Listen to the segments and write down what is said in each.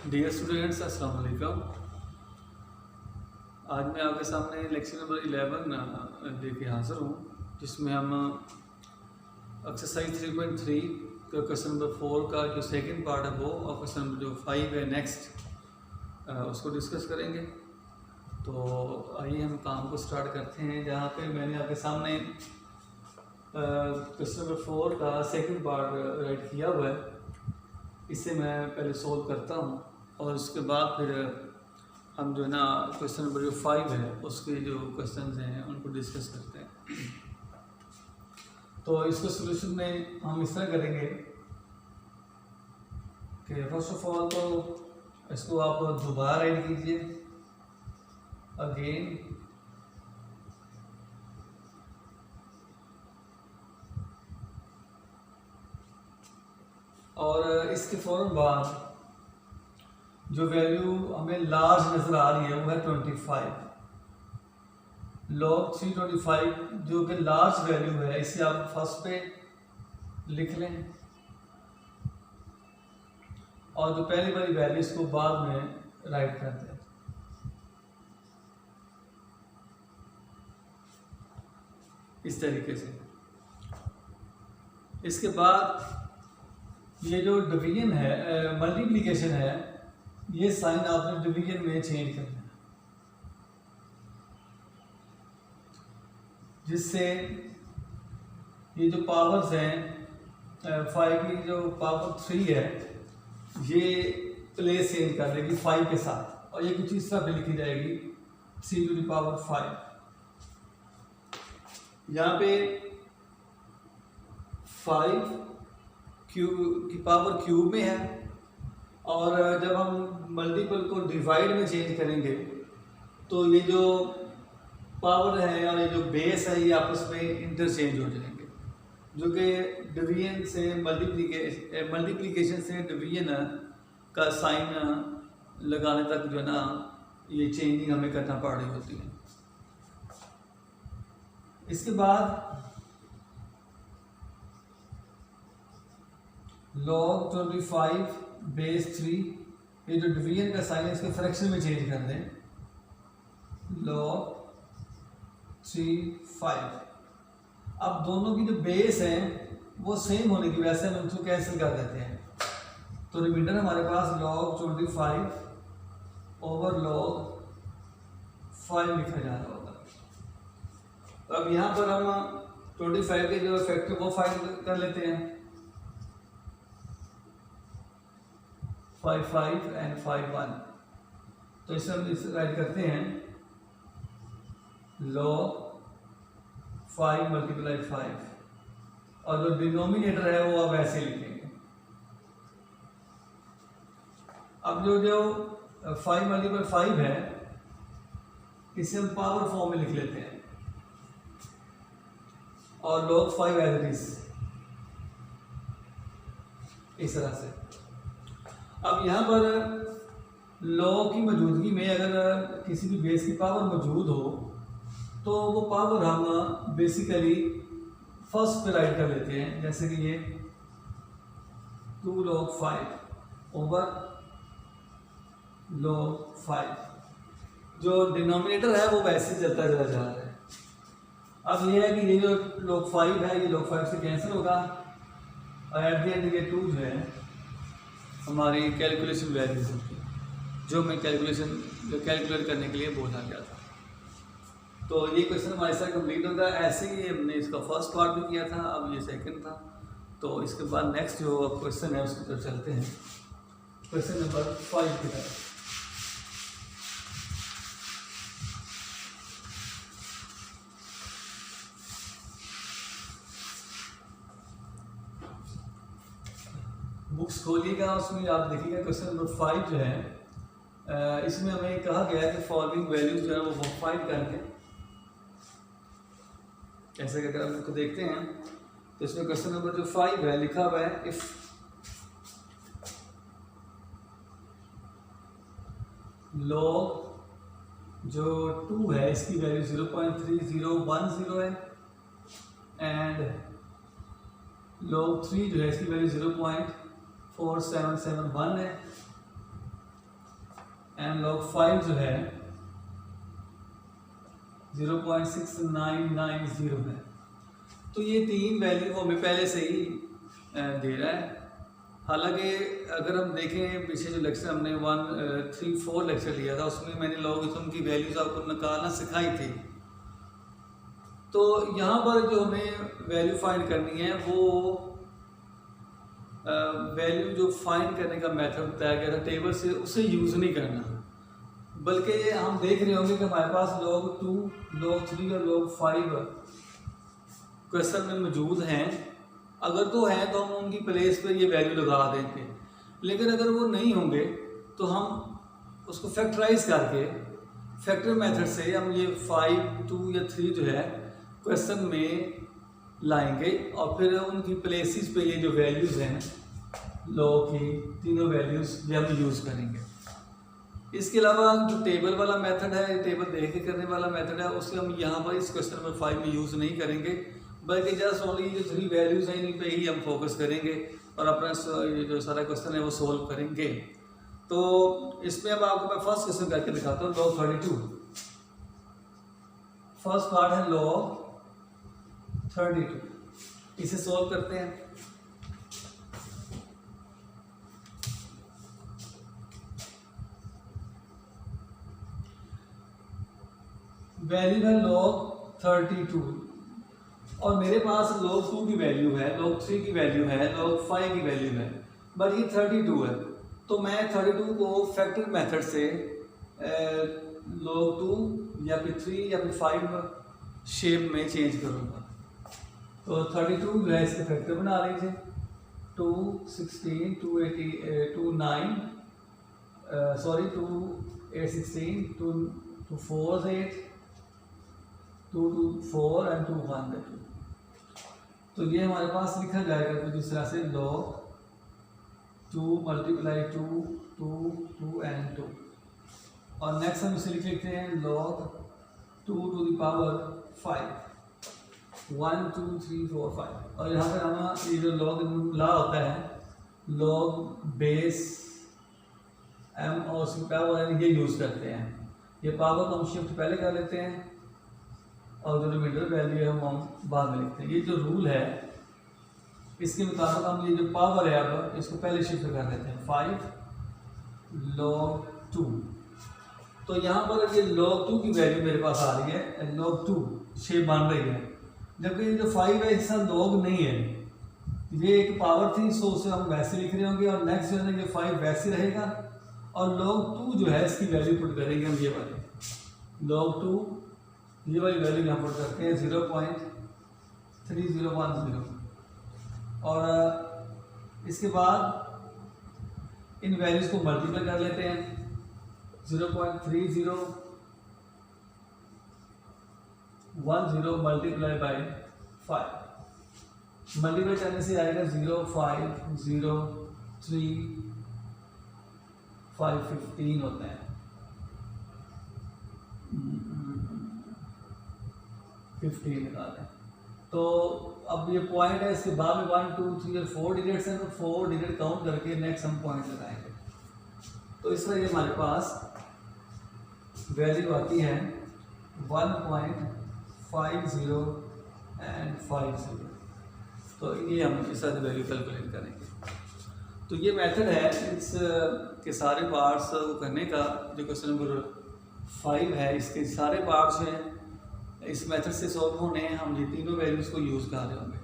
Dear students, अस्सलाम वालेकुम। आज मैं आपके सामने लेक्चर नंबर 11 लेके हाज़िर हूँ, जिसमें हम एक्सरसाइज 3.3 का क्वेश्चन नंबर 4 का जो सेकंड पार्ट है वो और क्वेश्चन नंबर जो 5 है नेक्स्ट उसको डिस्कस करेंगे। तो आइए हम काम को स्टार्ट करते हैं। जहाँ पे मैंने आपके सामने क्वेश्चन नंबर 4 का सेकंड पार्ट राइट किया हुआ है, इसे मैं पहले सोल्व करता हूँ और उसके बाद फिर हम जो है ना क्वेश्चन नंबर जो 5 है उसके जो क्वेश्चंस हैं उनको डिस्कस करते हैं। तो इसको सोल्यूशन में हम इस तरह करेंगे कि फर्स्ट ऑफ ऑल तो इसको आप दोबारा राइट कीजिए अगेन, और इसके फ़ौरन बाद जो वैल्यू हमें लार्ज नज़र आ रही है वो है 25 log 325, जो कि लार्ज वैल्यू है। इसे आप फर्स्ट पे लिख लें और जो पहली वाली वैल्यू इसको बाद में राइट कर दें। इस तरीके से इसके बाद ये जो डिवीजन है मल्टीप्लिकेशन है, ये साइन आपने डिवीजन में चेंज करना है, जिससे ये जो पावर्स हैं 5 की जो पावर 3 है ये प्लेस चेंज कर देगी 5 के साथ, और ये कुछ इस तरह पे लिखी जाएगी 3 to the power 5। यहाँ पे 5 क्यूब की पावर क्यूब में है, और जब हम मल्टीपल को डिवाइड में चेंज करेंगे तो ये जो पावर है और ये जो बेस है ये आपस में इंटरचेंज हो जाएंगे, जो कि डिवीजन से मल्टीप्लिकेशन से डिवीजन का साइन लगाने तक जो है ना ये चेंजिंग हमें करना पड़ रही होती है। इसके बाद log 25 बेस 3, ये जो डिवीजन का साइन है इसको फ्रैक्शन में चेंज कर दें, log 3/5। अब दोनों की जो बेस है वो सेम होने की वजह से हम उनको कैंसिल कर देते हैं, तो रिमाइंडर हमारे पास log 25 ओवर log 5 लिखा जा रहा होगा। तो अब यहाँ पर हम 25 के जो फैक्टर वो फाइंड कर लेते हैं, 5 एंड 5 1। तो इसे हम इसे राइट करते हैं log 5 × 5, और जो डिनोमिनेटर है वो अब ऐसे लिखेंगे। अब जो 5 × 5 है इसे हम पावर फॉर्म में लिख लेते हैं, और log 5 एज इट इज इस तरह से। अब यहाँ पर log की मौजूदगी में अगर किसी भी बेस की पावर मौजूद हो तो वो पावर हम बेसिकली फर्स्ट पे राइट कर लेते हैं, जैसे कि ये 2 log 5 ओवर log 5। जो डिनोमिनेटर है वो वैसे चलता चला जा रहा है। अब ये है कि ये जो log 5 है ये log 5 से कैंसिल होगा, और एट द एंड ये 2 जो है हमारी कैलकुलेशन वैल्यूज होती है, जो मैं कैलकुलेट करने के लिए बोला गया था। तो ये क्वेश्चन हमारे साथ कंप्लीट होगा। ऐसे ही हमने इसका फर्स्ट पार्ट भी किया था, अब ये सेकंड था। तो इसके बाद नेक्स्ट जो क्वेश्चन है उसकी तरफ चलते हैं, क्वेश्चन नंबर 5 की तरफ। बुक्स खोलिएगा, उसमें आप देखिएगा क्वेश्चन नंबर 5 जो है इसमें हमें कहा गया है कि फॉलोइंग वैल्यूज जो है वो फाइंड करके ऐसे अगर हम इसको देखते हैं तो इसमें क्वेश्चन नंबर जो 5 है लिखा हुआ है इफ log जो 2 है इसकी वैल्यू 0.3010 है, एंड log 3 जो है इसकी वैल्यू 0.4771 है, एंड log 5 जो है 0.6990 है। तो ये तीन वैल्यू हमें पहले से ही दे रहा है। हालांकि अगर हम देखें पीछे जो लेक्चर हमने 134 लेक्चर लिया था उसमें मैंने लॉगरिथम की वैल्यूज आपको निकालना सिखाई थी। तो यहाँ पर जो हमें वैल्यू फाइंड करनी है वो वैल्यू जो फाइंड करने का मेथड बताया गया था टेबल से, उसे यूज़ नहीं करना, बल्कि हम देख रहे होंगे कि हमारे पास log 2, log 3 और log 5 क्वेश्चन में मौजूद हैं। अगर तो हैं तो हम उनकी प्लेस पर ये वैल्यू लगा देंगे, लेकिन अगर वो नहीं होंगे तो हम उसको फैक्टराइज करके फैक्टर मेथड से हम ये 5, 2 या 3 जो है क्वेश्चन में लाएंगे और फिर उनकी प्लेसेस पे ये जो वैल्यूज़ हैं log की तीनों वैल्यूज़ ये हम यूज़ करेंगे। इसके अलावा जो टेबल वाला मेथड है, टेबल देख के करने वाला मेथड है, उसे हम यहाँ पर इस क्वेश्चन नंबर 5 में यूज़ नहीं करेंगे, बल्कि जस्ट ओनली जो 3 वैल्यूज़ हैं इन पे ही हम फोकस करेंगे और अपना ये जो सारा क्वेश्चन है वो सोल्व करेंगे। तो इसमें अब आपको मैं फर्स्ट क्वेश्चन करके दिखाता हूँ। log 32 फर्स्ट पार्ट है log 32, इसे सोल्व करते हैं। वैल्यू है log 32 और मेरे पास log 2 की वैल्यू है, log 3 की वैल्यू है, log 5 की वैल्यू है, बट ये 32 है। तो मैं 32 को फैक्टर मेथड से log 2 या फिर 3 या फिर 5 शेप में चेंज करूँगा। तो 32 जो है इसके फैक्टर बना लीजिए। 2, 16, 2, 9, 2, 8, 16, 2, 4, 8, 2, 2, 4 एंड 2, 1, 2। तो ये हमारे पास लिखा जाएगा कुछ इस तरह से log 2 मल्टीप्लाई 2, 2, 2 एंड 2। और नेक्स्ट हम इसे लिख लेते हैं log 2 टू द पावर 5, 1, 2, 3, 4, 5। और यहाँ पर हम ये जो log ला होता है log बेस m और उसकी पावर ये यूज़ करते हैं। ये पावर को हम शिफ्ट पहले कर लेते हैं और जो रिमाइंडर वैल्यू है वो हम बाद में लिखते हैं। ये जो रूल है इसके मुताबिक हम ये जो पावर है अब इसको पहले शिफ्ट कर लेते हैं 5 log 2। तो यहाँ पर ये log 2 की वैल्यू मेरे पास आ रही है, log 2 शेप बन रही है, जबकि ये जो 5 है इसका log नहीं है, ये एक पावर थी, सो उसे हम वैसे लिख रहे होंगे और नेक्स्ट जो है ये 5 वैसे रहेगा और log 2 जो है इसकी वैल्यू पुट करेंगे हम ये वाली log 2, ये वाली वैल्यू यहाँ पुट करते हैं 0.3010 और इसके बाद इन वैल्यूज को मल्टीप्लाई कर लेते हैं। 0.3010 मल्टीप्लाई बाय 5, मल्टीप्लाई करने से आएगा 0.503.515 होता है 15 निकालें। तो अब ये पॉइंट है, इसके बाद में 1, 2, 3 और 4 डिजिट्स हैं, तो 4 डिजिट काउंट करके नेक्स्ट हम पॉइंट लगाएंगे। तो इस तरह ये हमारे पास वैल्यू आती है 1.50 एंड 50। तो ये हम इस तरह वैल्यू कैलकुलेट करेंगे। तो ये मेथड है इस के सारे पार्ट्स को करने का। जो क्वेश्चन नंबर 5 है इसके सारे पार्ट्स हैं इस मेथड से सॉल्व होने हैं। हम ये तीनों वैल्यूज़ को यूज़ कर रहे होंगे।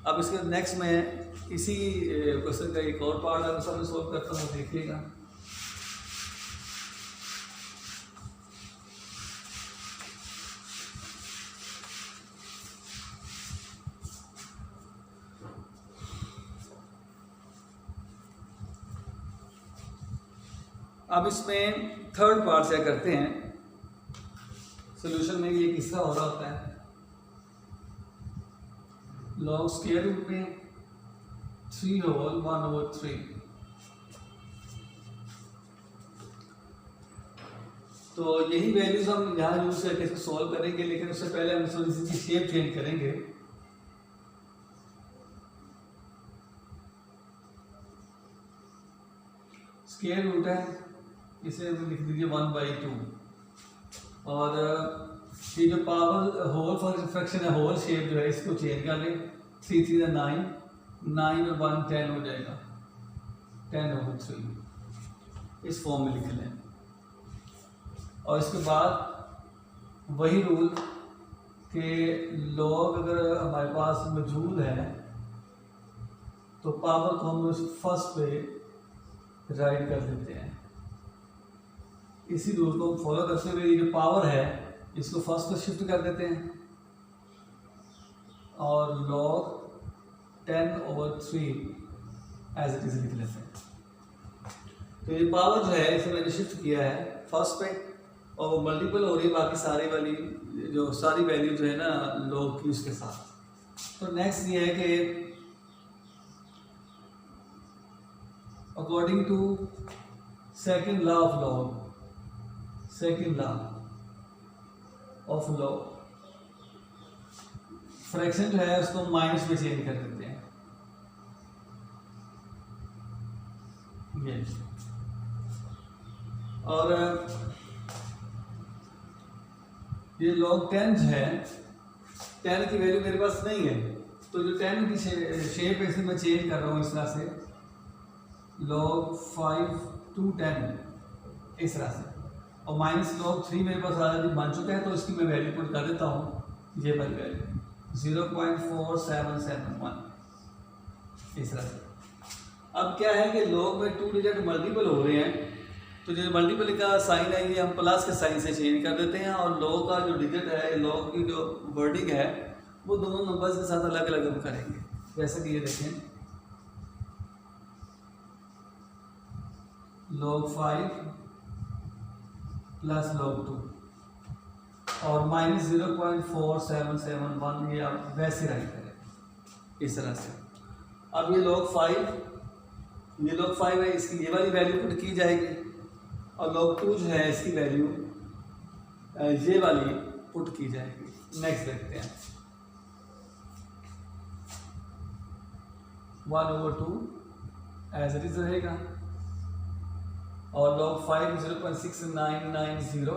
अब इसके नेक्स्ट में इसी क्वेश्चन का एक और पार्ट अगर सब सॉल्व करता हूँ, देखिएगा। अब इसमें थर्ड पार्ट से करते हैं। सोल्यूशन में ये किस्सा हो रहा होता है log स्क्वायर रूट में 3 होल 1/3। तो यही वैल्यूज हम यहाँ यूज करके इसको सॉल्व करेंगे, लेकिन उससे पहले हम थोड़ी सी शेप चेंज करेंगे। स्क्वायर रूट है इसे लिख दीजिए 1/2। और ये जो पावर होल फॉर फ्रैक्शन है, होल शेप जो है इसको चेंज कर लें। 3 3 9, 9 और 1 10 हो जाएगा, 10/3 इस फॉर्म में लिख लें। और इसके बाद वही रूल कि लॉग अगर हमारे पास मौजूद है तो पावर को हम फर्स्ट पे राइट कर देते हैं। इसी रूल को फॉलो करते हुए ये जो पावर है इसको फर्स्ट पे शिफ्ट कर देते हैं और log 10/3 एज इट इज लिख लेते हैं। तो ये पावर जो है इसे मैंने शिफ्ट किया है फर्स्ट पे और वो मल्टीपल हो रही है बाकी सारी वाली जो सारी वैल्यू जो है ना log की उसके साथ। तो नेक्स्ट ये है कि according to second law of log, second law of log, fraction जो है उसको माइनस में चेंज कर देते हैं। ये और ये log 10 जो है, 10 की वैल्यू मेरे पास नहीं है तो जो 10 की शेप है इसे मैं चेंज कर रहा हूँ इस तरह से, log 5 to 10 इस तरह से। और -log 3 मेरे पास ऑलरेडी बन चुका है तो इसकी मैं वैल्यू पुट कर देता हूँ, ये वाली वैल्यू 0.4771 इस तरह से। अब क्या है कि log में 2 डिजिट मल्टीपल हो रहे हैं तो जो मल्टीपल का साइन है ये हम प्लस के साइन से चेंज कर देते हैं और log का जो डिजिट है, log की जो वर्डिंग है वो दोनों नंबर्स के साथ अलग अलग हम करेंगे। जैसे कि ये देखें log 5 प्लस log 2 और -0.4771 ये आप वैसे राइट करें इस तरह से। अब ये log 5 है, इसकी ये वाली वैल्यू पुट की जाएगी और log 2 जो है इसकी वैल्यू ये वाली पुट की जाएगी। नेक्स्ट देखते हैं 1/2 एज इट इज रहेगा और log 5 0.6990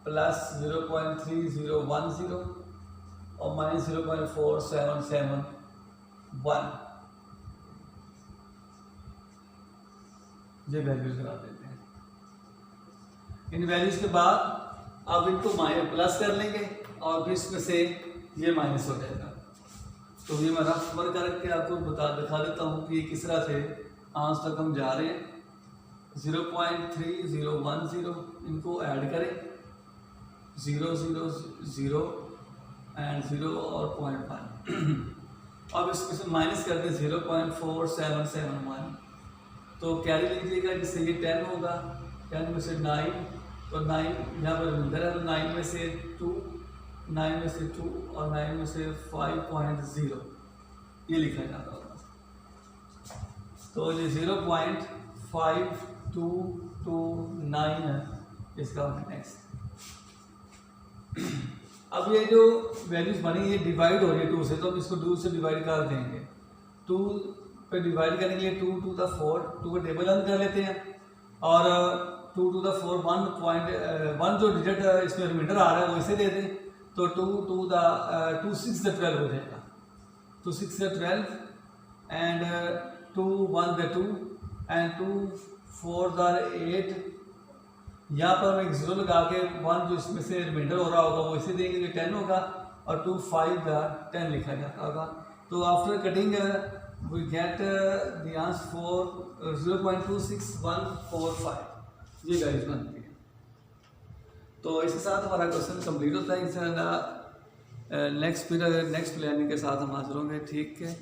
प्लस 0.3010 और -0.4771 ये वैल्यूज लगा देते हैं। इन वैल्यूज के बाद अब इनको प्लस कर लेंगे और फिर इसमें से ये माइनस हो जाएगा। तो ये मैं रफ वर्क करके आपको दिखा देता हूँ कि किस तरह से आज तक हम जा रहे हैं। 0.3010 इनको ऐड करें, 0 0 0 एंड 0 और 0.1 अब इसमें से माइनस कर दें 0.4771 तो कैरी लीजिएगा जिससे ये 10 होगा, 10 में से 9 तो 9 यहाँ पर रिमाइंडर है तो 9 में से 2, 9 में से 2 और 9 में से 5.0 ये लिखा जाता होगा। तो ये 0.5229 है इसका नेक्स्ट। अब ये जो वैल्यूज बनी ये डिवाइड हो रही है 2 से तो हम इसको 2 से डिवाइड कर देंगे। 2 पे डिवाइड करने के लिए 2 to the 4 2 का टेबल रन कर लेते हैं और 2 to the 4 1 जो डिजिट इसमें रिमाइंडर आ रहा है वो इसे दे दें तो 2 to the 2 6 the 12 हो जाएगा। 2 6 the 12 and 2 1 the 2 and 2 4 the 8। यहाँ पर हम एक 0 लगा के 1 जो इसमें से रिमाइंडर हो रहा होगा वो इसे देंगे जो 10 होगा और 2 5 the 10 लिखा जाता होगा। तो after cutting we get the answer for 0.26145 ये वैल्यूज बनती है। तो इसके साथ हमारा क्वेश्चन कंप्लीट होता है। इंशाल्लाह नेक्स्ट प्लानिंग के साथ हम हाजिर होंगे। ठीक है,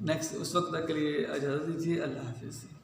नेक्स्ट उस वक्त तक के लिए इजाज़त दीजिए। अल्लाह हाफिज़।